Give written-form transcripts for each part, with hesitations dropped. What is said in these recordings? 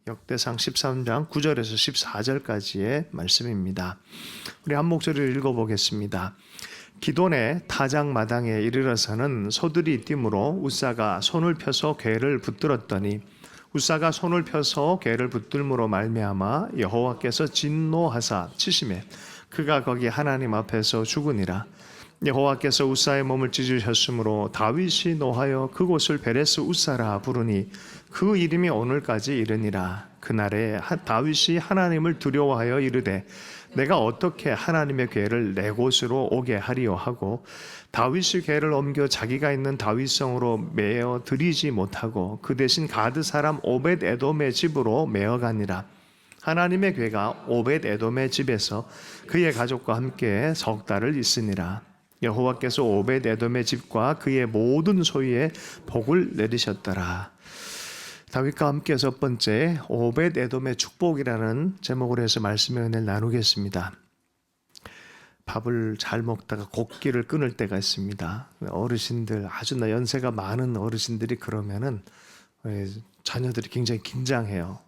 역대상 13장 9절에서 14절까지의 말씀입니다. 우리 한 목소리를 읽어보겠습니다. 기돈의 타작 마당에 이르러서는 소들이 뛰므로 웃사가 손을 펴서 궤를 붙들었더니 웃사가 손을 펴서 궤를 붙들므로 말미암아 여호와께서 진노하사 치심에 그가 거기 하나님 앞에서 죽으니라. 여호와께서 웃사의 몸을 찢으셨으므로 다윗이 노하여 그곳을 베레스 웃사라 부르니 그 이름이 오늘까지 이르니라. 그날에 다윗이 하나님을 두려워하여 이르되 내가 어떻게 하나님의 궤를 내 곳으로 오게 하리요 하고 다윗이 궤를 옮겨 자기가 있는 다윗성으로 메어 들이지 못하고 그 대신 가드 사람 오벳 에돔의 집으로 메어 가니라. 하나님의 궤가 오벳 에돔의 집에서 그의 가족과 함께 석 달을 있으니라. 여호와께서 오벳 에돔의 집과 그의 모든 소유에 복을 내리셨더라. 다윗과 함께 첫 번째 오벳 에돔의 축복이라는 제목으로 해서 말씀의 은혜를 나누겠습니다. 밥을 잘 먹다가 곡기를 끊을 때가 있습니다. 어르신들, 아주 연세가 많은 어르신들이 그러면은 자녀들이 굉장히 긴장해요.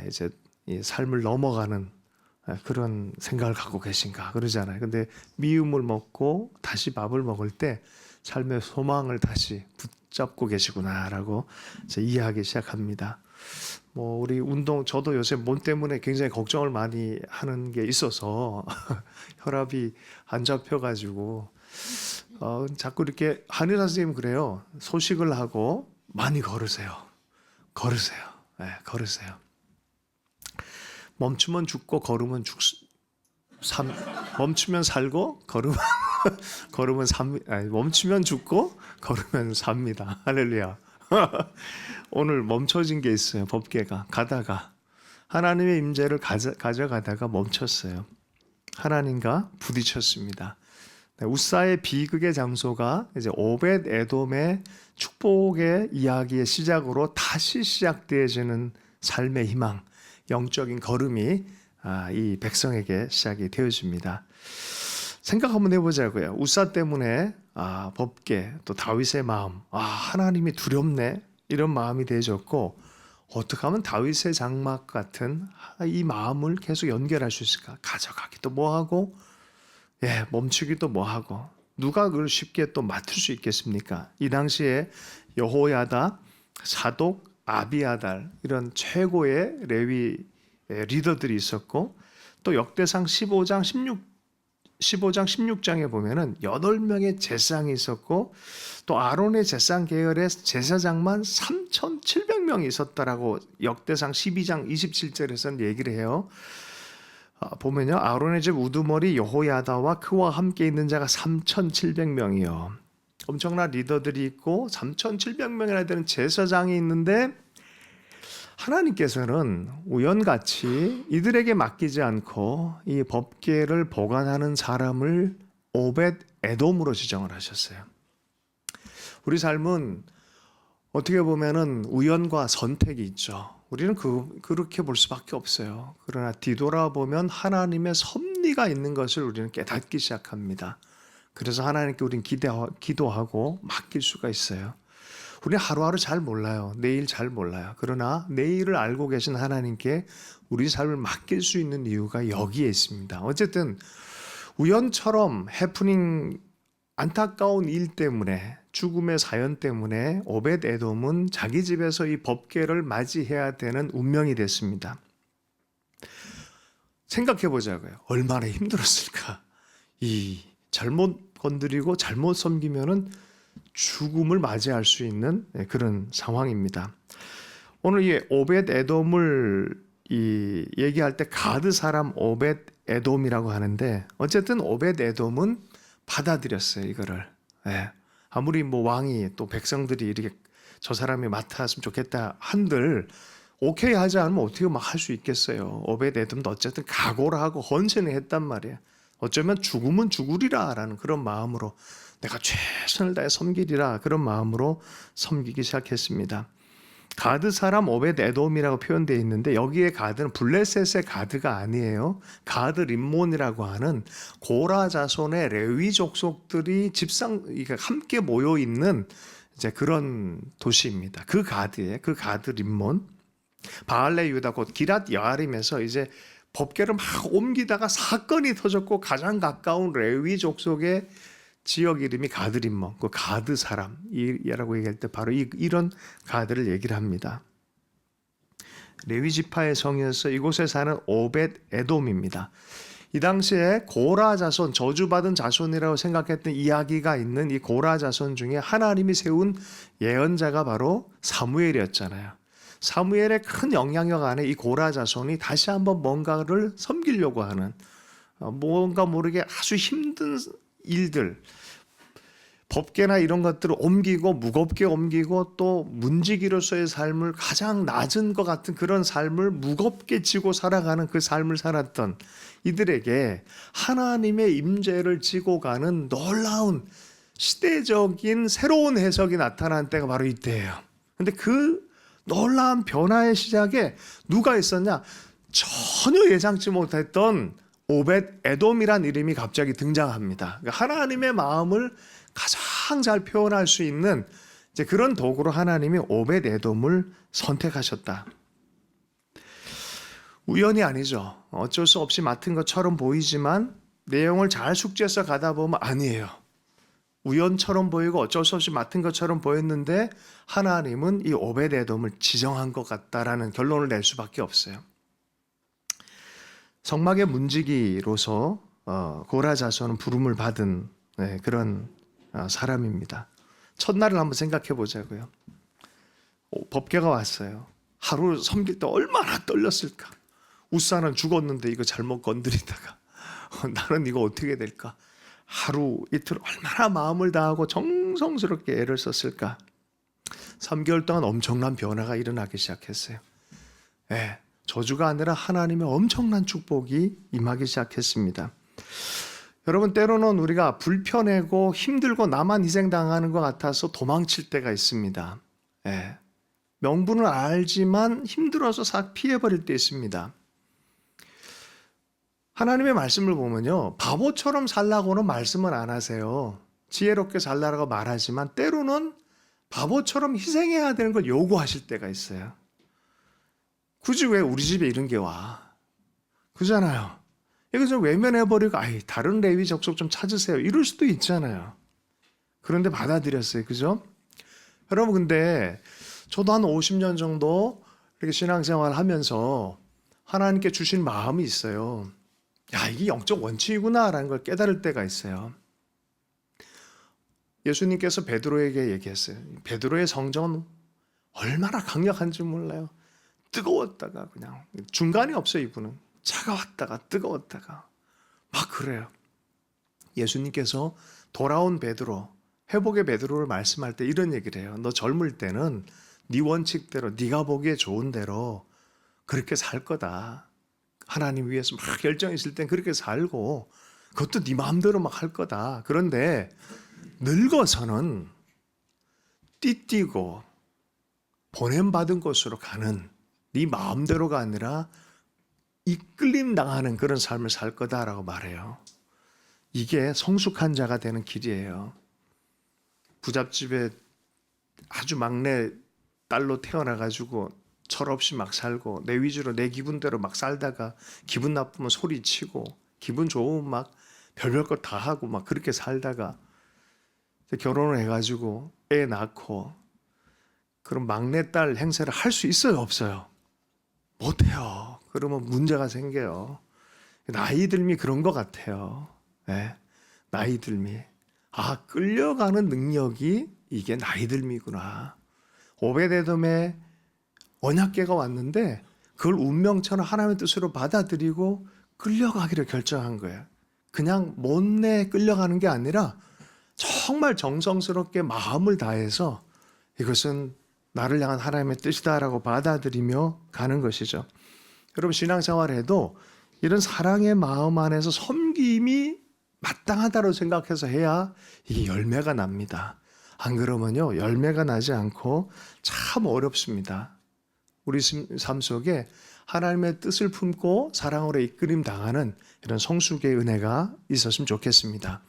이제 이 삶을 넘어가는 그런 생각을 갖고 계신가 그러잖아요. 근데 미움을 먹고 다시 밥을 먹을 때 삶의 소망을 다시 붙잡고 계시구나라고 이해하기 시작합니다. 우리 저도 요새 몸 때문에 굉장히 걱정을 많이 하는 게 있어서 혈압이 안 잡혀가지고 자꾸 이렇게 한의사 선생님 그래요. 소식을 하고 많이 걸으세요. 걸으세요. 멈추면 죽고 걸으면 멈추면 살고 걸으면 멈추면 죽고 걸으면 삽니다. 할렐루야. 오늘 멈춰진 게 있어요. 법궤가 가다가 하나님의 임재를 가져가다가 멈췄어요. 하나님과 부딪혔습니다. 웃사의 비극의 장소가 이제 오벳 에돔의 축복의 이야기의 시작으로 다시 시작되어지는 삶의 희망, 영적인 걸음이 이 백성에게 시작이 되어집니다. 생각 한번 해보자고요. 웃사 때문에 법궤 또 다윗의 마음, 하나님이 두렵네 이런 마음이 되어졌고 어떻게 하면 다윗의 장막 같은 이 마음을 계속 연결할 수 있을까? 가져가기도 뭐하고 멈추기도 뭐하고 누가 그걸 쉽게 또 맡을 수 있겠습니까? 이 당시에 여호야다, 사독, 아비아달 이런 최고의 레위 리더들이 있었고 또 역대상 15장 16장에 보면은 8명의 제사장이 있었고 또 아론의 제사장 계열의 제사장만 3,700명이 있었다라고 역대상 12장 27절에서는 얘기를 해요. 보면요. 아론의 집 우두머리 여호야다와 그와 함께 있는 자가 3,700명이요. 엄청난 리더들이 있고 3,700명이나 되는 제사장이 있는데 하나님께서는 우연같이 이들에게 맡기지 않고 이 법궤를 보관하는 사람을 오벳 에돔으로 지정을 하셨어요. 우리 삶은 어떻게 보면은 우연과 선택이 있죠. 우리는 그렇게 볼 수밖에 없어요. 그러나 뒤돌아보면 하나님의 섭리가 있는 것을 우리는 깨닫기 시작합니다. 그래서 하나님께 우리는 기도하고 맡길 수가 있어요. 우리는 하루하루 잘 몰라요. 내일 잘 몰라요. 그러나 내일을 알고 계신 하나님께 우리 삶을 맡길 수 있는 이유가 여기에 있습니다. 어쨌든 우연처럼 해프닝, 안타까운 일 때문에 죽음의 사연 때문에 오벳 에돔은 자기 집에서 이 법궤를 맞이해야 되는 운명이 됐습니다. 생각해 보자고요. 얼마나 힘들었을까. 이 잘못 건드리고 잘못 섬기면은 죽음을 맞이할 수 있는 그런 상황입니다. 오늘 이 오벳 에돔을 얘기할 때 가드 사람 오벳 에돔이라고 하는데 어쨌든 오벳 에돔은 받아들였어요. 이거를. 아무리 왕이 또 백성들이 이렇게 저 사람이 맡았으면 좋겠다 한들 오케이 하지 않으면 어떻게 막 할 수 있겠어요. 오벳 에돔도 어쨌든 각오를 하고 헌신을 했단 말이에요. 어쩌면 죽으면 죽으리라 라는 그런 마음으로 내가 최선을 다해 섬기리라 그런 마음으로 섬기기 시작했습니다. 가드 사람 오벳 에돔이라고 표현되어 있는데 여기에 가드는 블레셋의 가드가 아니에요. 가드 림몬이라고 하는 고라 자손의 레위 족속들이 함께 모여 있는 이제 그런 도시입니다. 그 가드 림몬. 바알레 유다 곧 기랏 여아림에서 이제 법궤를 막 옮기다가 사건이 터졌고 가장 가까운 레위 족속의 지역 이름이 가드림몬, 그 가드 사람이라고 얘기할 때 바로 이런 가드를 얘기를 합니다. 레위 지파의 성이어서 이곳에 사는 오벳 에돔입니다. 이 당시에 고라 자손, 저주받은 자손이라고 생각했던 이야기가 있는 이 고라 자손 중에 하나님이 세운 예언자가 바로 사무엘이었잖아요. 사무엘의 큰 영향력 안에 이 고라 자손이 다시 한번 뭔가를 섬기려고 하는, 뭔가 모르게 아주 힘든 일들, 법궤나 이런 것들을 옮기고 무겁게 옮기고 또 문지기로서의 삶을 가장 낮은 것 같은 그런 삶을 무겁게 지고 살아가는 그 삶을 살았던 이들에게 하나님의 임재를 지고 가는 놀라운 시대적인 새로운 해석이 나타난 때가 바로 이때예요. 근데 그 놀라운 변화의 시작에 누가 있었냐? 전혀 예상치 못했던 오벳 에돔이란 이름이 갑자기 등장합니다. 그러니까 하나님의 마음을 가장 잘 표현할 수 있는 이제 그런 도구로 하나님이 오벳 에돔을 선택하셨다. 우연이 아니죠. 어쩔 수 없이 맡은 것처럼 보이지만 내용을 잘 숙지해서 가다 보면 아니에요. 우연처럼 보이고 어쩔 수 없이 맡은 것처럼 보였는데 하나님은 이 오벳 에돔을 지정한 것 같다라는 결론을 낼 수밖에 없어요. 성막의 문지기로서 고라 자손은 부름을 받은 그런 사람입니다. 첫날을 한번 생각해 보자고요. 법궤가 왔어요. 하루 섬길 때 얼마나 떨렸을까. 우사는 죽었는데 이거 잘못 건드리다가 나는 이거 어떻게 될까. 하루 이틀 얼마나 마음을 다하고 정성스럽게 애를 썼을까. 3개월 동안 엄청난 변화가 일어나기 시작했어요. 저주가 아니라 하나님의 엄청난 축복이 임하기 시작했습니다. 여러분, 때로는 우리가 불편하고 힘들고 나만 희생당하는 것 같아서 도망칠 때가 있습니다. 명분을 알지만 힘들어서 싹 피해버릴 때 있습니다. 하나님의 말씀을 보면요, 바보처럼 살라고는 말씀을 안 하세요. 지혜롭게 살라고 말하지만 때로는 바보처럼 희생해야 되는 걸 요구하실 때가 있어요. 굳이 왜 우리 집에 이런 게 와? 그잖아요. 이거 좀 외면해버리고 다른 레위 족속 좀 찾으세요. 이럴 수도 있잖아요. 그런데 받아들였어요. 그죠? 여러분, 근데 저도 한 50년 정도 이렇게 신앙생활 하면서 하나님께 주신 마음이 있어요. 이게 영적 원칙이구나라는 걸 깨달을 때가 있어요. 예수님께서 베드로에게 얘기했어요. 베드로의 성정은 얼마나 강력한지 몰라요. 뜨거웠다가 그냥 중간이 없어요. 이분은 차가웠다가 뜨거웠다가 막 그래요. 예수님께서 돌아온 베드로, 회복의 베드로를 말씀할 때 이런 얘기를 해요. 너 젊을 때는 네 원칙대로, 네가 보기에 좋은 대로 그렇게 살 거다. 하나님 위해서 막 결정했을 땐 그렇게 살고 그것도 네 마음대로 막 할 거다. 그런데 늙어서는 띠띠고 보냄받은 곳으로 가는 네 마음대로가 아니라 이끌림 당하는 그런 삶을 살 거다라고 말해요. 이게 성숙한 자가 되는 길이에요. 부잣집에 아주 막내 딸로 태어나가지고 철없이 막 살고 내 위주로 내 기분대로 막 살다가 기분 나쁘면 소리치고 기분 좋으면 막 별별 것 다 하고 막 그렇게 살다가 결혼을 해가지고 애 낳고 그럼 막내딸 행세를 할 수 있어요, 없어요? 못해요. 그러면 문제가 생겨요. 나이 들미 그런 것 같아요. 나이 들미. 끌려가는 능력이 이게 나이 들미구나. 오벳에돔의 언약궤가 왔는데 그걸 운명처럼 하나님의 뜻으로 받아들이고 끌려가기를 결정한 거예요. 그냥 못내 끌려가는 게 아니라 정말 정성스럽게 마음을 다해서 이것은 나를 향한 하나님의 뜻이다라고 받아들이며 가는 것이죠. 여러분, 신앙생활에도 이런 사랑의 마음 안에서 섬김이 마땅하다고 생각해서 해야 이게 열매가 납니다. 안 그러면요, 열매가 나지 않고 참 어렵습니다. 우리 삶 속에 하나님의 뜻을 품고 사랑으로 이끌림 당하는 이런 성숙의 은혜가 있었으면 좋겠습니다.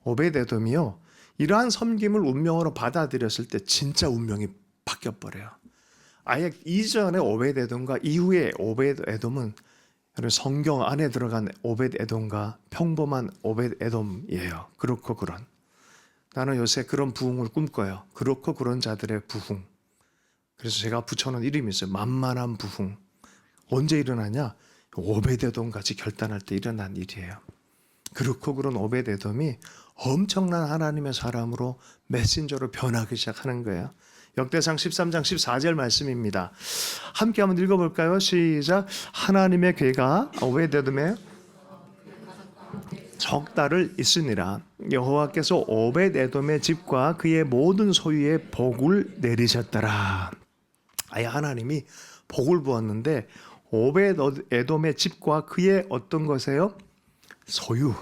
오벳에돔이요, 이러한 섬김을 운명으로 받아들였을 때 진짜 운명이 바뀌어버려요. 아예 이전에 오벳에돔과 이후에 오벳에돔은 성경 안에 들어간 오벳에돔과 평범한 오벳에돔이에요. 그렇고 그런. 나는 요새 그런 부흥을 꿈꿔요. 그렇고 그런 자들의 부흥. 그래서 제가 붙여놓은 이름이 있어요. 만만한 부흥. 언제 일어나냐? 오벳에돔 같이 결단할 때 일어난 일이에요. 그렇고 그런 오벳에돔이 엄청난 하나님의 사람으로 메신저로 변하기 시작하는 거예요. 역대상 13장 14절 말씀입니다. 함께 한번 읽어볼까요? 시작. 하나님의 괴가 오벳에돔에 석 달을 있으니라. 여호와께서 오벳에돔의 집과 그의 모든 소유에 복을 내리셨더라. 아예 하나님이 복을 부었는데 오벳에돔의 집과 그의 어떤 것에요? 소유.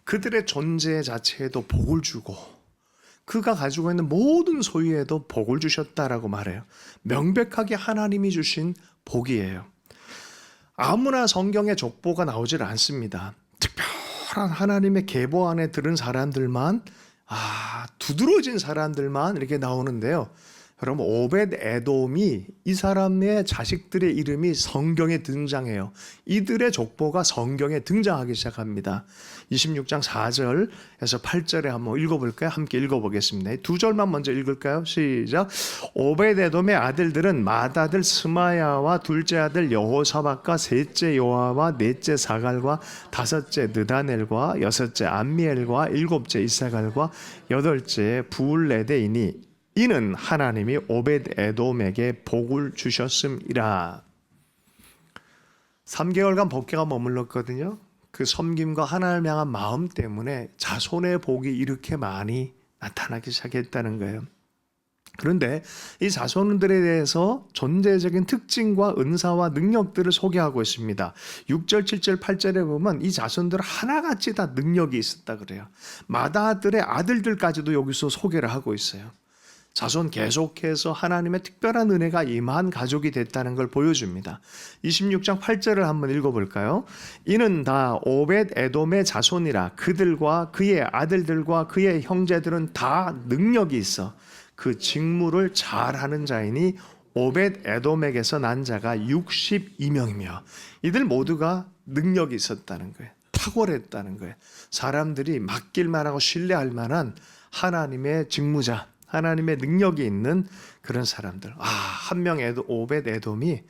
그들의 존재 자체에도 복을 주고 그가 가지고 있는 모든 소유에도 복을 주셨다라고 말해요. 명백하게 하나님이 주신 복이에요. 아무나 성경에 족보가 나오질 않습니다. 특별한 하나님의 계보 안에 들은 사람들만, 두드러진 사람들만 이렇게 나오는데요. 여러분, 오벳에돔이 이 사람의 자식들의 이름이 성경에 등장해요. 이들의 족보가 성경에 등장하기 시작합니다. 26장 4절에서 8절에 한번 읽어볼까요? 함께 읽어보겠습니다. 두 절만 먼저 읽을까요? 시작. 오벳에돔의 아들들은 맏아들 스마야와 둘째 아들 여호사밧과 셋째 요아와 넷째 사갈과 다섯째 느다넬과 여섯째 암미엘과 일곱째 이사갈과 여덟째 부울레데이니 이는 하나님이 오벳에돔에게 복을 주셨음이라. 3개월간 복계가 머물렀거든요. 그 섬김과 하나님을 향한 마음 때문에 자손의 복이 이렇게 많이 나타나기 시작했다는 거예요. 그런데 이 자손들에 대해서 존재적인 특징과 은사와 능력들을 소개하고 있습니다. 6절, 7절, 8절에 보면 이 자손들 하나같이 다 능력이 있었다 그래요. 맏아들의 아들들까지도 여기서 소개를 하고 있어요. 자손 계속해서 하나님의 특별한 은혜가 임한 가족이 됐다는 걸 보여줍니다. 26장 8절을 한번 읽어볼까요? 이는 다 오벳에돔의 자손이라. 그들과 그의 아들들과 그의 형제들은 다 능력이 있어 그 직무를 잘하는 자이니 오벳에돔에게서 난 자가 62명이며 이들 모두가 능력이 있었다는 거예요. 탁월했다는 거예요. 사람들이 맡길 만하고 신뢰할 만한 하나님의 직무자, 하나님의 능력이 있는 그런 사람들. 한 명 오벳에돔이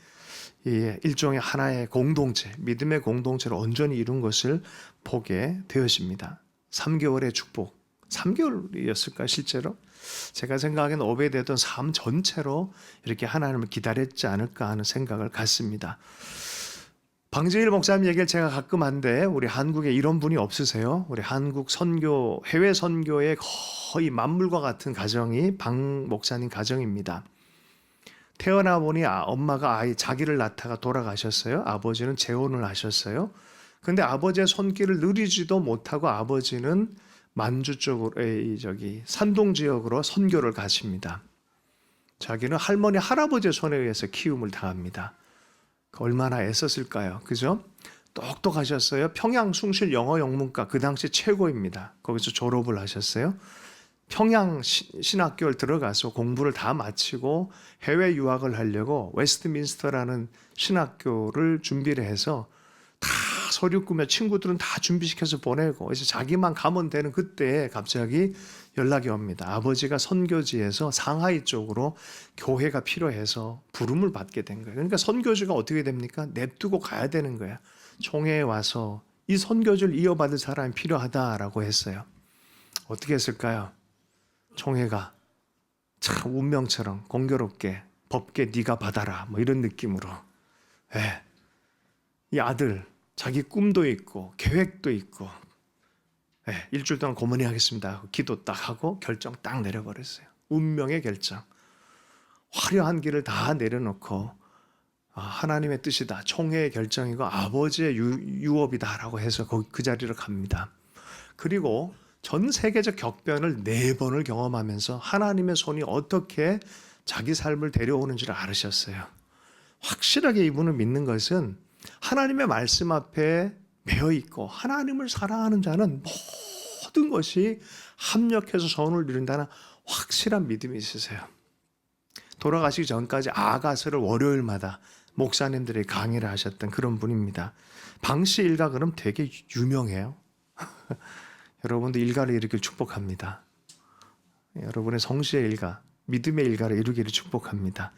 일종의 하나의 공동체, 믿음의 공동체를 온전히 이룬 것을 보게 되었습니다. 3개월의 축복. 3개월이었을까요, 실제로? 제가 생각하기에는 오벳에돔 삶 전체로 이렇게 하나님을 기다렸지 않을까 하는 생각을 갖습니다. 방지일 목사님 얘기를 제가 가끔 하는데 우리 한국에 이런 분이 없으세요? 우리 한국 선교, 해외 선교의 거의 만물과 같은 가정이 방 목사님 가정입니다. 태어나 보니 엄마가 자기를 낳다가 돌아가셨어요. 아버지는 재혼을 하셨어요. 근데 아버지의 손길을 누리지도 못하고 아버지는 만주 쪽으로, 산동 지역으로 선교를 가십니다. 자기는 할머니, 할아버지의 손에 의해서 키움을 당합니다. 얼마나 애썼을까요? 그죠? 똑똑하셨어요. 평양 숭실 영어 영문과 그 당시 최고입니다. 거기서 졸업을 하셨어요. 평양 신학교를 들어가서 공부를 다 마치고 해외 유학을 하려고 웨스트민스터라는 신학교를 준비를 해서 다 서류 꾸며 친구들은 다 준비시켜서 보내고 그래서 자기만 가면 되는 그때 갑자기 연락이 옵니다. 아버지가 선교지에서 상하이 쪽으로 교회가 필요해서 부름을 받게 된 거예요. 그러니까 선교지가 어떻게 됩니까? 냅두고 가야 되는 거야. 총회에 와서 이 선교지를 이어받을 사람이 필요하다라고 했어요. 어떻게 했을까요? 총회가 참 운명처럼 공교롭게 법계 네가 받아라 뭐 이런 느낌으로 이 아들 자기 꿈도 있고 계획도 있고 일주일 동안 고문이 하겠습니다. 기도 딱 하고 결정 딱 내려버렸어요. 운명의 결정. 화려한 길을 다 내려놓고 하나님의 뜻이다. 총회의 결정이고 아버지의 유업이다라고 해서 그 자리로 갑니다. 그리고 전 세계적 격변을 4번을 경험하면서 하나님의 손이 어떻게 자기 삶을 데려오는지를 알으셨어요. 확실하게 이분을 믿는 것은 하나님의 말씀 앞에 매여 있고 하나님을 사랑하는 자는 모든 것이 합력해서 선을 이룬다는 확실한 믿음이 있으세요. 돌아가시기 전까지 아가서를 월요일마다 목사님들이 강의를 하셨던 그런 분입니다. 방씨 일가 그럼 되게 유명해요. 여러분도 일가를 이루길 축복합니다. 여러분의 성시의 일가, 믿음의 일가를 이루기를 축복합니다.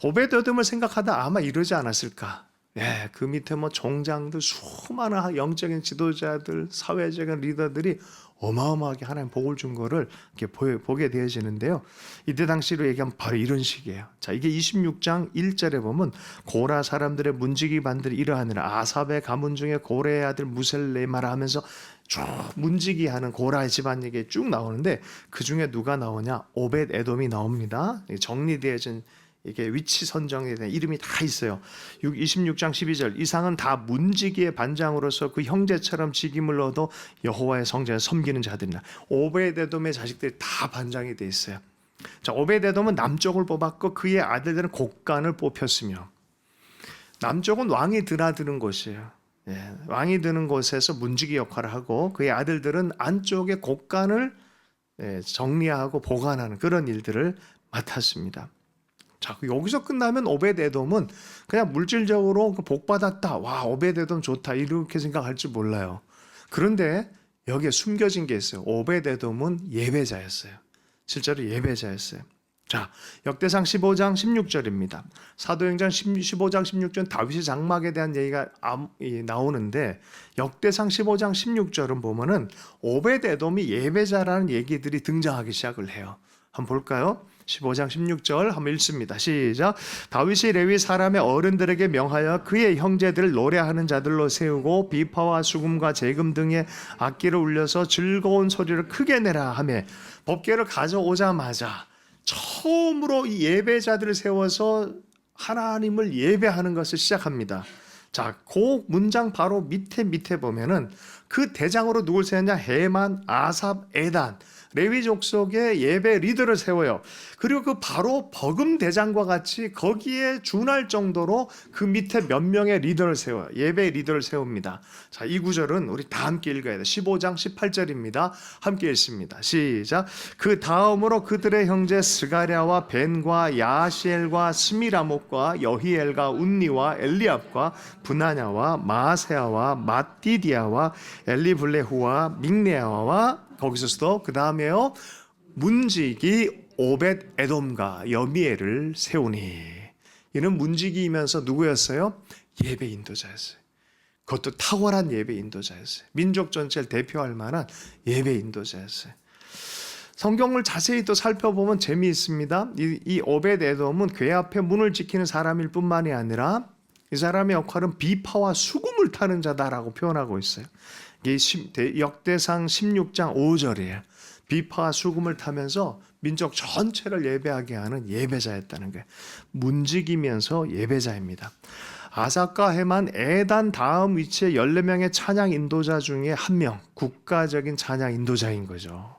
오베드에돔을 생각하다 아마 이러지 않았을까. 예, 그 밑에 뭐 종장들, 수많은 영적인 지도자들, 사회적인 리더들이 어마어마하게 하나님 복을 준 거를 이렇게 보게 되어지는데요. 이때 당시로 얘기하면 바로 이런 식이에요. 자, 이게 26장 1절에 보면 고라 사람들의 문지기 반들이 이러하니라. 아삽의 가문 중에 고레의 아들 무셀레마라 하면서 쭉 문지기하는 고라의 집안 얘기 쭉 나오는데 그 중에 누가 나오냐? 오벳 에돔이 나옵니다. 정리되어진 이게 위치 선정에 대한 이름이 다 있어요. 26장 12절 이상은 다 문지기의 반장으로서 그 형제처럼 직임을 얻어 여호와의 성전에 섬기는 자들이나. 오벳에돔의 자식들이 다 반장이 돼 있어요. 자, 오벳에돔은 남쪽을 뽑았고 그의 아들들은 곡간을 뽑혔으며, 남쪽은 왕이 드나드는 곳이에요. 예, 왕이 드는 곳에서 문지기 역할을 하고 그의 아들들은 안쪽에 곡간을 정리하고 보관하는 그런 일들을 맡았습니다. 자, 여기서 끝나면 오벳에돔은 그냥 물질적으로 복 받았다. 와, 오벳에돔 좋다. 이렇게 생각할지 몰라요. 그런데 여기에 숨겨진 게 있어요. 오벳에돔은 예배자였어요. 실제로 예배자였어요. 자, 역대상 15장 16절입니다. 사도행전 15장 16절 다윗의 장막에 대한 얘기가 나오는데 역대상 15장 16절은 보면은 오벳에돔이 예배자라는 얘기들이 등장하기 시작을 해요. 한번 볼까요? 15장 16절 한번 읽습니다. 시작. 다윗이 레위 사람의 어른들에게 명하여 그의 형제들을 노래하는 자들로 세우고 비파와 수금과 재금 등의 악기를 울려서 즐거운 소리를 크게 내라 하며 법궤를 가져오자마자 처음으로 이 예배자들을 세워서 하나님을 예배하는 것을 시작합니다. 자, 그 문장 바로 밑에 보면은 그 대장으로 누굴 세웠냐? 헤만, 아삽, 에단, 레위 족속의 예배 리더를 세워요. 그리고 그 바로 버금 대장과 같이 거기에 준할 정도로 그 밑에 몇 명의 리더를 세워요. 예배 리더를 세웁니다. 자, 이 구절은 우리 다 함께 읽어야 돼요. 15장 18절입니다. 함께 읽습니다. 시작. 그 다음으로 그들의 형제 스가랴와 벤과 야시엘과 스미라목과 여히엘과 운니와 엘리압과 브나냐와 마세아와 마띠디아와 엘리블레후와 믹네아와 거기서도 그 다음에요 문지기 오벳에돔과 여미엘을 세우니. 이는 문지기이면서 누구였어요? 예배 인도자였어요. 그것도 탁월한 예배 인도자였어요. 민족 전체를 대표할 만한 예배 인도자였어요. 성경을 자세히 또 살펴보면 재미있습니다. 이 오벳에돔은 궤 앞에 문을 지키는 사람일 뿐만이 아니라 이 사람의 역할은 비파와 수금을 타는 자다라고 표현하고 있어요. 이게 역대상 16장 5절이에요. 비파와 수금을 타면서 민족 전체를 예배하게 하는 예배자였다는 거예요. 문지기면서 예배자입니다. 아삭과 헤만, 에단 다음 위치에 14명의 찬양 인도자 중에 한 명, 국가적인 찬양 인도자인 거죠.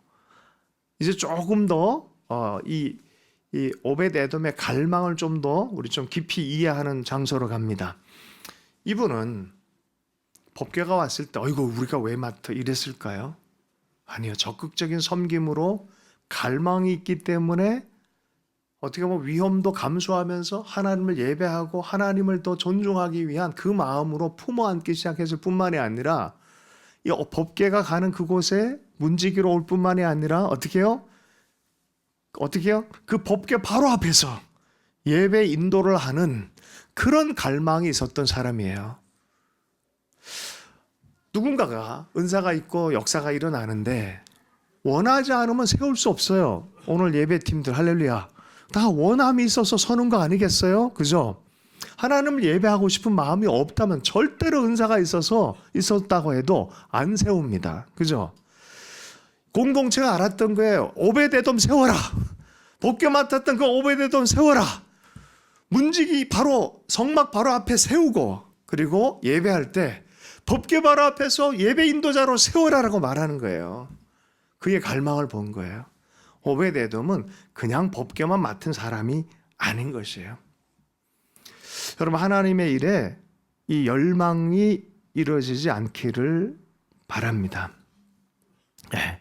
이제 조금 더 이 오벳에돔의 갈망을 좀 더 우리 좀 깊이 이해하는 장소로 갑니다. 이분은 법궤가 왔을 때 어이구 우리가 왜 맡아 이랬을까요? 아니요. 적극적인 섬김으로 갈망이 있기 때문에 어떻게 보면 위험도 감수하면서 하나님을 예배하고 하나님을 더 존중하기 위한 그 마음으로 품어 안기 시작했을 뿐만이 아니라 이 법궤가 가는 그곳에 문지기로 올 뿐만이 아니라 어떻게 해요? 그 법궤 바로 앞에서 예배 인도를 하는 그런 갈망이 있었던 사람이에요. 누군가가 은사가 있고 역사가 일어나는데 원하지 않으면 세울 수 없어요. 오늘 예배팀들 할렐루야. 다 원함이 있어서 서는 거 아니겠어요? 그죠? 하나님을 예배하고 싶은 마음이 없다면 절대로 은사가 있었다고 해도 안 세웁니다. 그죠? 공동체가 알았던 거예요. 오벳에돔 세워라. 법궤 맡았던 그 오벳에돔 세워라. 문지기 바로 성막 바로 앞에 세우고 그리고 예배할 때 법궤 바로 앞에서 예배 인도자로 세워라라고 말하는 거예요. 그의 갈망을 본 거예요. 오벳에돔은 그냥 법궤만 맡은 사람이 아닌 것이에요. 여러분 하나님의 일에 이 열망이 이루어지지 않기를 바랍니다. 네.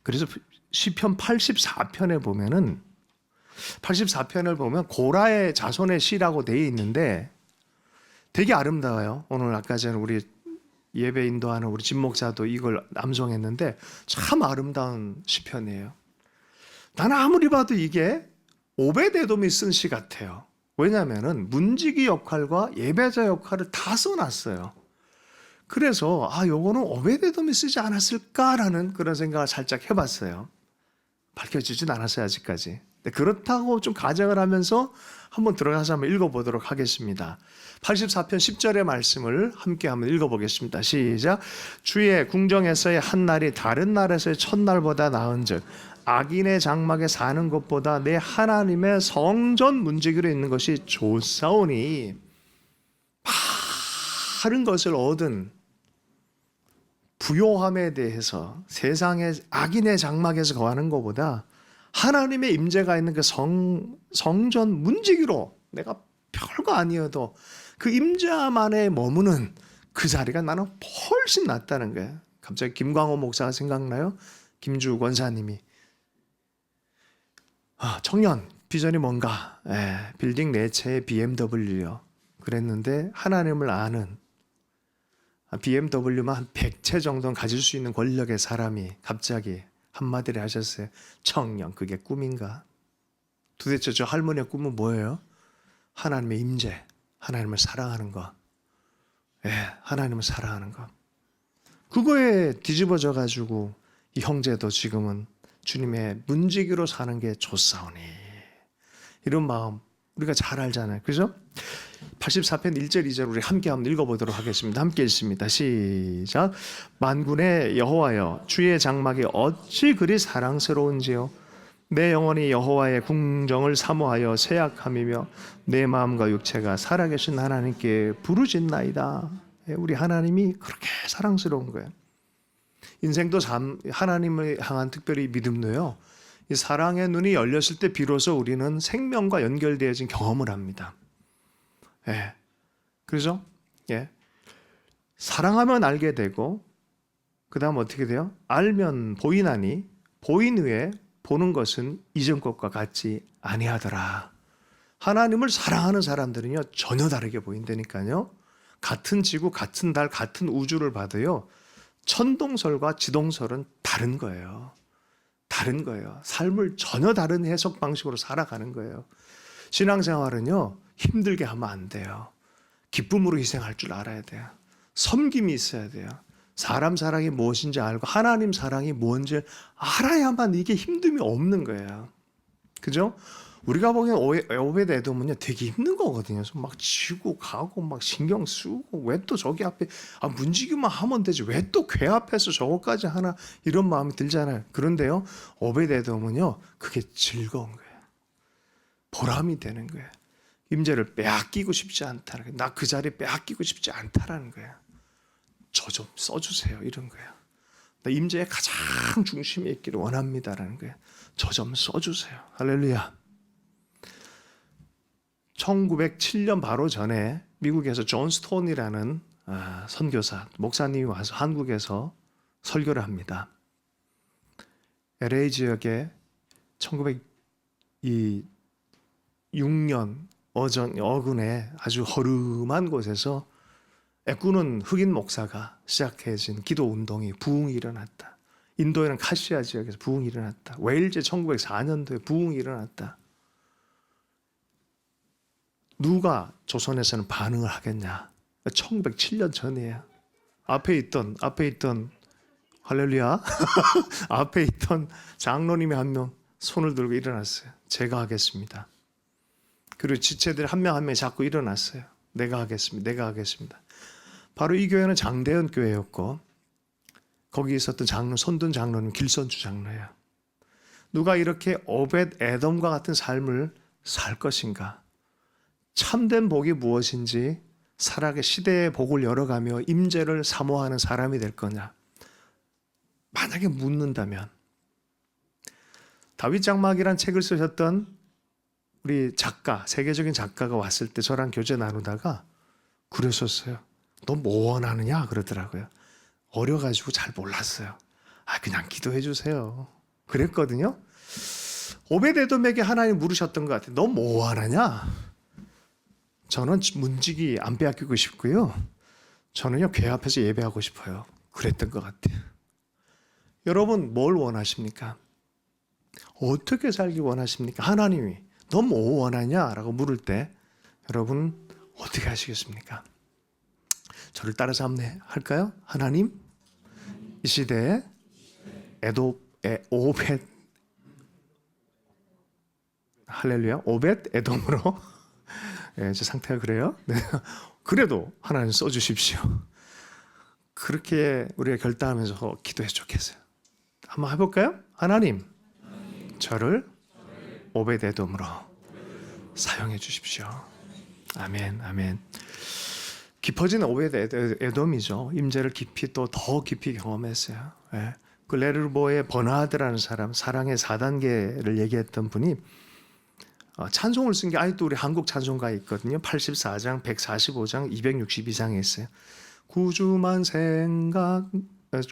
그래서 시편 84편에 보면은 84편을 보면 고라의 자손의 시라고 되어 있는데 되게 아름다워요. 오늘 아까 전에 우리 예배 인도하는 우리 진 목사도 이걸 암송했는데 참 아름다운 시편이에요. 나는 아무리 봐도 이게 오베데돔이 쓴 시 같아요. 왜냐하면 문지기 역할과 예배자 역할을 다 써놨어요. 그래서 요거는 오베데돔이 쓰지 않았을까라는 그런 생각을 살짝 해봤어요. 밝혀지진 않았어요 아직까지. 그렇다고 좀 가정을 하면서 한번 들어가서 한번 읽어보도록 하겠습니다. 84편 10절의 말씀을 함께 한번 읽어보겠습니다. 시작. 주의 궁정에서의 한 날이 다른 날에서의 첫날보다 나은즉 악인의 장막에 사는 것보다 내 하나님의 성전 문지기로 있는 것이 좋사오니, 바른 것을 얻은 부요함에 대해서 세상의 악인의 장막에서 거하는 것보다 하나님의 임재가 있는 그 성전 문지기로 내가 별거 아니어도 그 임재만에 머무는 그 자리가 나는 훨씬 낫다는 거예요. 갑자기 김광호 목사가 생각나요? 김주 권사님이 청년 비전이 뭔가? 빌딩 4채의 BMW요. 그랬는데 하나님을 아는 BMW만 한 100채 정도는 가질 수 있는 권력의 사람이 갑자기 한마디를 하셨어요. 청년, 그게 꿈인가? 도대체 저 할머니의 꿈은 뭐예요? 하나님의 임재, 하나님을 사랑하는 거. 하나님을 사랑하는 거. 그거에 뒤집어져 가지고 이 형제도 지금은 주님의 문지기로 사는 게 좋사오니, 이런 마음 우리가 잘 알잖아요. 그죠? 84편 1절 2절 우리 함께 한번 읽어보도록 하겠습니다. 함께 읽습니다. 시작. 만군의 여호와여, 주의 장막이 어찌 그리 사랑스러운지요. 내 영혼이 여호와의 궁정을 사모하여 새약함이며 내 마음과 육체가 살아계신 하나님께 부르짖나이다. 우리 하나님이 그렇게 사랑스러운 거예요. 인생도 하나님을 향한 특별히 믿음도요, 이 사랑의 눈이 열렸을 때 비로소 우리는 생명과 연결되어진 경험을 합니다. 그래서 사랑하면 알게 되고, 그 다음 어떻게 돼요? 알면 보이나니 보인 후에 보는 것은 이전 것과 같지 아니하더라. 하나님을 사랑하는 사람들은요 전혀 다르게 보인다니까요. 같은 지구, 같은 달, 같은 우주를 봐도요 천동설과 지동설은 다른 거예요. 다른 거예요. 삶을 전혀 다른 해석 방식으로 살아가는 거예요. 신앙생활은요 힘들게 하면 안 돼요. 기쁨으로 희생할 줄 알아야 돼요. 섬김이 있어야 돼요. 사람 사랑이 무엇인지 알고 하나님 사랑이 뭔지 알아야만 이게 힘듦이 없는 거예요. 그죠? 우리가 보기엔 오베드 에돔은요 되게 힘든 거거든요. 막 지고 가고 막 신경 쓰고, 왜 또 저기 앞에 문지기만 하면 되지, 왜 또 궤 앞에서 저거까지 하나, 이런 마음이 들잖아요. 그런데요 오베드 에돔은요 그게 즐거운 거예요. 보람이 되는 거예요. 임재를 빼앗기고 싶지 않다는 거예요. 나 그 자리 빼앗기고 싶지 않다라는 거예요. 저 좀 써주세요, 이런 거예요. 나 임재의 가장 중심에 있기를 원합니다라는 거예요. 저 좀 써주세요. 할렐루야. 1907년 바로 전에 미국에서 존 스톤이라는 선교사, 목사님이 와서 한국에서 설교를 합니다. LA 지역에 1906년 어근에 아주 허름한 곳에서 애꾸는 흑인 목사가 시작해진 기도 운동이 부흥이 일어났다. 인도에는 카시아 지역에서 부흥이 일어났다. 웨일즈 1904년도에 부흥이 일어났다. 누가 조선에서는 반응을 하겠냐? 1907년 전이에요. 앞에 있던 할렐루야. 앞에 있던 장로님이 한 명 손을 들고 일어났어요. 제가 하겠습니다. 그리고 지체들 한 명 한 명이 자꾸 일어났어요. 내가 하겠습니다. 바로 이 교회는 장대현 교회였고, 거기 있었던 장로, 손든 장로는 길선주 장로예요. 누가 이렇게 오벳 에돔과 같은 삶을 살 것인가? 참된 복이 무엇인지 살아가게 시대의 복을 열어가며 임재를 사모하는 사람이 될 거냐? 만약에 묻는다면, 다윗 장막이란 책을 쓰셨던 우리 작가, 세계적인 작가가 왔을 때 저랑 교제 나누다가 그랬었어요. 너 뭐 원하느냐? 그러더라고요. 어려가지고 잘 몰랐어요. 그냥 기도해 주세요. 그랬거든요. 오벳에돔에게 하나님 물으셨던 것 같아요. 너 뭐 하느냐? 저는 문지기 안 빼앗기고 싶고요. 저는요 궤 앞에서 예배하고 싶어요. 그랬던 것 같아요. 여러분 뭘 원하십니까? 어떻게 살기 원하십니까? 하나님이 너 뭐 원하냐? 라고 물을 때 여러분 어떻게 하시겠습니까? 저를 따라서 한번 할까요? 하나님 이 시대에 오벳 할렐루야 오벳 에돔으로 예, 제 상태가 그래요. 네. 그래도 하나님 써주십시오. 그렇게 우리가 결단하면서 기도해 좋겠어요. 한번 해볼까요? 하나님 저를 오벳 에돔으로 사용해 주십시오. 아멘, 아멘. 깊어진 오벳 에돔이죠. 임재를 깊이 또 더 깊이 경험했어요. 예. 그 레르보의 버나드라는 사람, 사랑의 4단계를 얘기했던 분이 찬송을 쓴 게 아직도 우리 한국 찬송가에 있거든요. 84장, 145장, 262장에 있어요.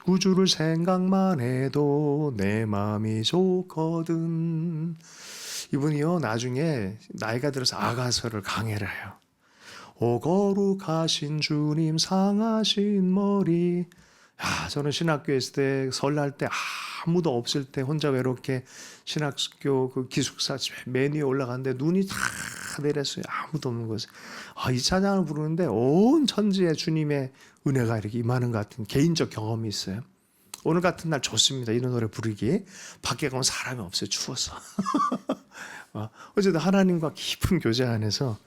구주를 생각만 해도 내 마음이 좋거든. 이분이요 나중에 나이가 들어서 아가서를 강해를 해요. 오 거룩하신 주님 상하신 머리. 야, 저는 신학교에 있을 때 설날 때 아무도 없을 때 혼자 외롭게 신학교 그 기숙사 맨 위에 올라갔는데 눈이 다 내렸어요. 아무도 없는 곳에. 이 찬양을 부르는데 온 천지에 주님의 은혜가 이렇게 임하는 것 같은 개인적 경험이 있어요. 오늘 같은 날 좋습니다. 이런 노래 부르기. 밖에 가면 사람이 없어요. 추워서. 어쨌든 하나님과 깊은 교제 안에서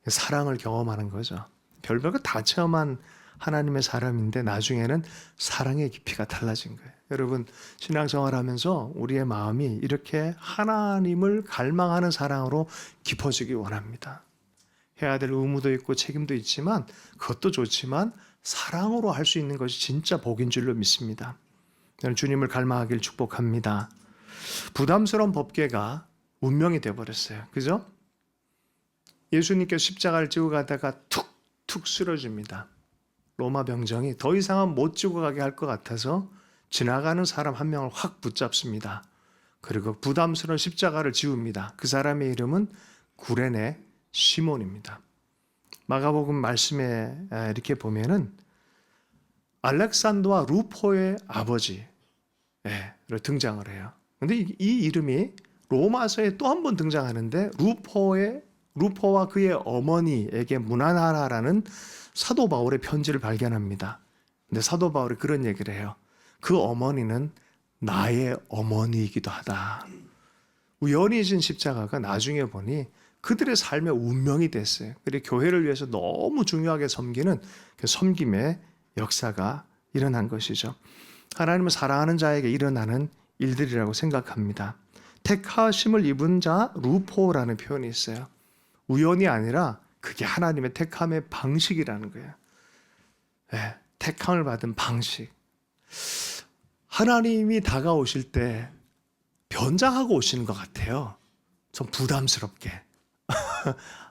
사랑을 경험하는 거죠. 별별거 다 체험한 하나님의 사람인데 나중에는 사랑의 깊이가 달라진 거예요. 여러분 신앙생활하면서 우리의 마음이 이렇게 하나님을 갈망하는 사랑으로 깊어지기 원합니다. 해야 될 의무도 있고 책임도 있지만 그것도 좋지만 사랑으로 할 수 있는 것이 진짜 복인 줄로 믿습니다. 저는 주님을 갈망하길 축복합니다. 부담스러운 법궤가 운명이 되어버렸어요. 그죠? 예수님께서 십자가를 지고 가다가 툭툭 쓰러집니다. 로마 병정이 더 이상은 못 지고 가게 할 것 같아서 지나가는 사람 한 명을 확 붙잡습니다. 그리고 부담스러운 십자가를 지웁니다. 그 사람의 이름은 구레네 시몬입니다. 마가복음 말씀에 이렇게 보면은 알렉산더와 루포의 아버지로 등장을 해요. 근데 이 이름이 로마서에 또 한 번 등장하는데 루포와 그의 어머니에게 문안하라라는 사도 바울의 편지를 발견합니다. 근데 사도 바울이 그런 얘기를 해요. 그 어머니는 나의 어머니이기도 하다. 우연히 진 십자가가 나중에 보니 그들의 삶의 운명이 됐어요. 그리고 교회를 위해서 너무 중요하게 섬기는 그 섬김의 역사가 일어난 것이죠. 하나님을 사랑하는 자에게 일어나는 일들이라고 생각합니다. 택하심을 입은 자 루포라는 표현이 있어요. 우연이 아니라 그게 하나님의 택함의 방식이라는 거예요. 네, 택함을 받은 방식. 하나님이 다가오실 때 변장하고 오시는 것 같아요. 좀 부담스럽게.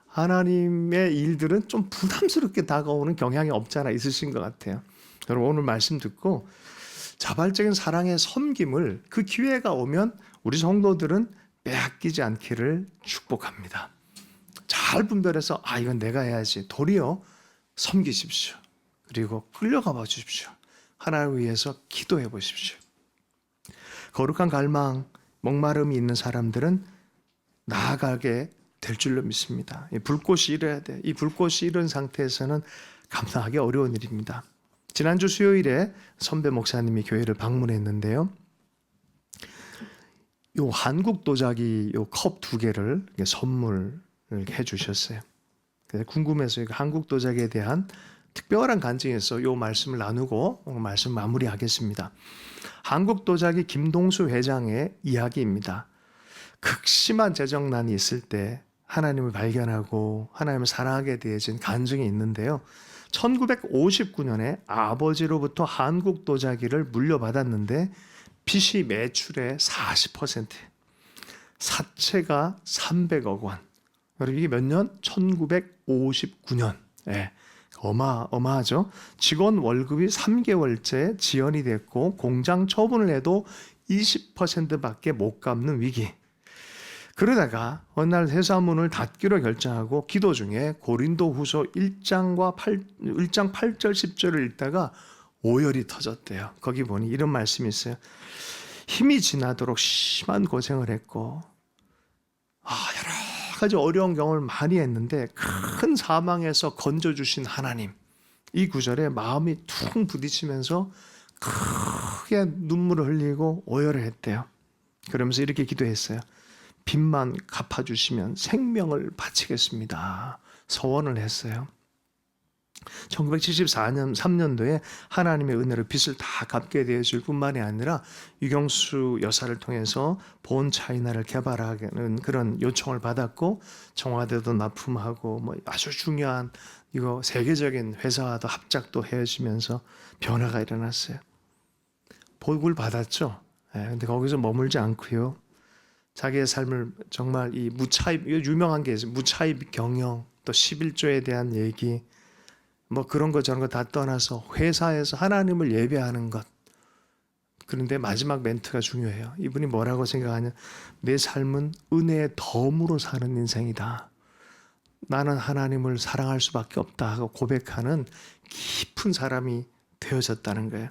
하나님의 일들은 좀 부담스럽게 다가오는 경향이 없잖아 있으신 것 같아요. 여러분 오늘 말씀 듣고 자발적인 사랑의 섬김을 그 기회가 오면 우리 성도들은 빼앗기지 않기를 축복합니다. 잘 분별해서 이건 내가 해야지. 도리어 섬기십시오. 그리고 끌려가 봐 주십시오. 하나님을 위해서 기도해 보십시오. 거룩한 갈망, 목마름이 있는 사람들은 나아가게 될 줄로 믿습니다. 이 불꽃이 일어야 돼. 이 불꽃이 이런 상태에서는 감당하기 어려운 일입니다. 지난주 수요일에 선배 목사님이 교회를 방문했는데요. 요 한국 도자기 요 컵 2개를 선물을 해 주셨어요. 그래서 궁금해서 한국 도자기에 대한 특별한 간증에서 요 말씀을 나누고 오늘 말씀 마무리하겠습니다. 한국 도자기 김동수 회장의 이야기입니다. 극심한 재정난이 있을 때 하나님을 발견하고 하나님을 사랑하게 되어진 간증이 있는데요. 1959년에 아버지로부터 한국 도자기를 물려받았는데 빚이 매출의 40%, 사채가 300억 원. 여러분 이게 몇 년? 1959년. 어마어마하죠. 직원 월급이 3개월째 지연이 됐고 공장 처분을 해도 20%밖에 못 갚는 위기. 그러다가 어느 날 회사문을 닫기로 결정하고 기도 중에 고린도후서 1장 8절 10절을 읽다가 오열이 터졌대요. 거기 보니 이런 말씀이 있어요. 힘이 지나도록 심한 고생을 했고 여러 가지 어려운 경험을 많이 했는데 큰 사망에서 건져주신 하나님, 이 구절에 마음이 퉁 부딪히면서 크게 눈물을 흘리고 오열을 했대요. 그러면서 이렇게 기도했어요. 빚만 갚아주시면 생명을 바치겠습니다. 서원을 했어요. 1974년 3년도에 하나님의 은혜로 빚을 다 갚게 되어줄 뿐만이 아니라 유경수 여사를 통해서 본 차이나를 개발하는 그런 요청을 받았고, 청와대도 납품하고 아주 중요한 이거 세계적인 회사와도 합작도 헤어지면서 변화가 일어났어요. 복을 받았죠. 근데 거기서 머물지 않고요. 자기의 삶을 정말 이 무차입, 유명한 게 있어요. 무차입 경영, 또 11조에 대한 얘기, 그런 거 저런 거 다 떠나서 회사에서 하나님을 예배하는 것. 그런데 마지막 멘트가 중요해요. 이분이 뭐라고 생각하냐? 내 삶은 은혜의 덤으로 사는 인생이다. 나는 하나님을 사랑할 수밖에 없다 하고 고백하는 깊은 사람이 되어졌다는 거예요.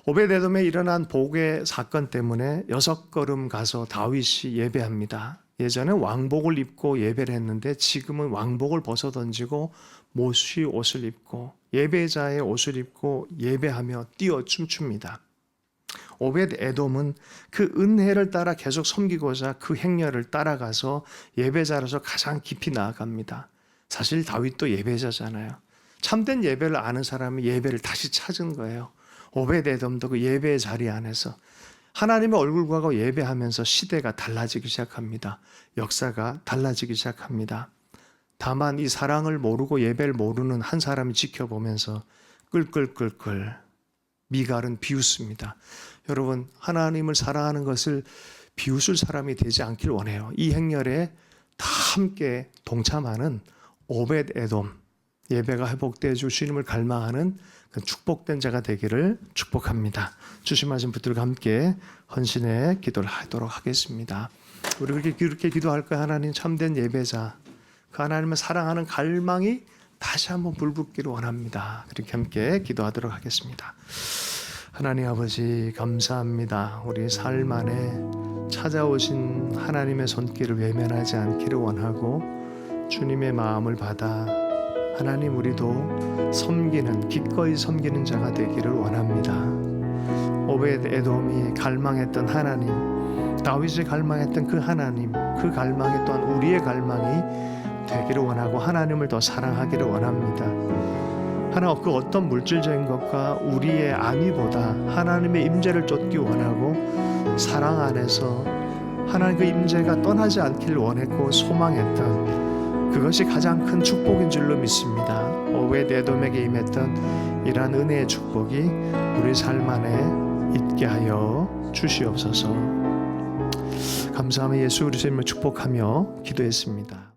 오벳에돔에 일어난 복의 사건 때문에 6걸음 가서 다윗이 예배합니다. 예전에 왕복을 입고 예배를 했는데 지금은 왕복을 벗어던지고 모시 옷을 입고 예배자의 옷을 입고 예배하며 뛰어 춤춥니다. 오벳에돔은 그 은혜를 따라 계속 섬기고자 그 행렬을 따라가서 예배자로서 가장 깊이 나아갑니다. 사실 다윗도 예배자잖아요. 참된 예배를 아는 사람이 예배를 다시 찾은 거예요. 오벳에돔도 그 예배의 자리 안에서 하나님의 얼굴 보고 예배하면서 시대가 달라지기 시작합니다. 역사가 달라지기 시작합니다. 다만 이 사랑을 모르고 예배를 모르는 한 사람이 지켜보면서 끌끌끌끌 미갈은 비웃습니다. 여러분, 하나님을 사랑하는 것을 비웃을 사람이 되지 않길 원해요. 이 행렬에 다 함께 동참하는 오벳에돔, 예배가 회복되어 주님을 갈망하는 그 축복된 자가 되기를 축복합니다. 주심하신 분들과 함께 헌신의 기도를 하도록 하겠습니다. 우리 그렇게 기도할까요? 하나님 참된 예배자, 그 하나님을 사랑하는 갈망이 다시 한번 불붙기를 원합니다. 그렇게 함께 기도하도록 하겠습니다. 하나님 아버지, 감사합니다. 우리 삶 안에 찾아오신 하나님의 손길을 외면하지 않기를 원하고 주님의 마음을 받아 하나님 우리도 섬기는, 기꺼이 섬기는 자가 되기를 원합니다. 오벳에돔이 갈망했던 하나님, 다윗이 갈망했던 그 하나님, 그 갈망이 또한 우리의 갈망이 되기를 원하고 하나님을 더 사랑하기를 원합니다. 하나 그 어떤 물질적인 것과 우리의 안위보다 하나님의 임재를 쫓기 원하고 사랑 안에서 하나님 그 임재가 떠나지 않기를 원했고 소망했던 그것이 가장 큰 축복인 줄로 믿습니다. 오벳에돔에게 임했던 이러한 은혜의 축복이 우리 삶 안에 있게 하여 주시옵소서. 감사하며 예수 그리스도의 이름으로 축복하며 기도했습니다.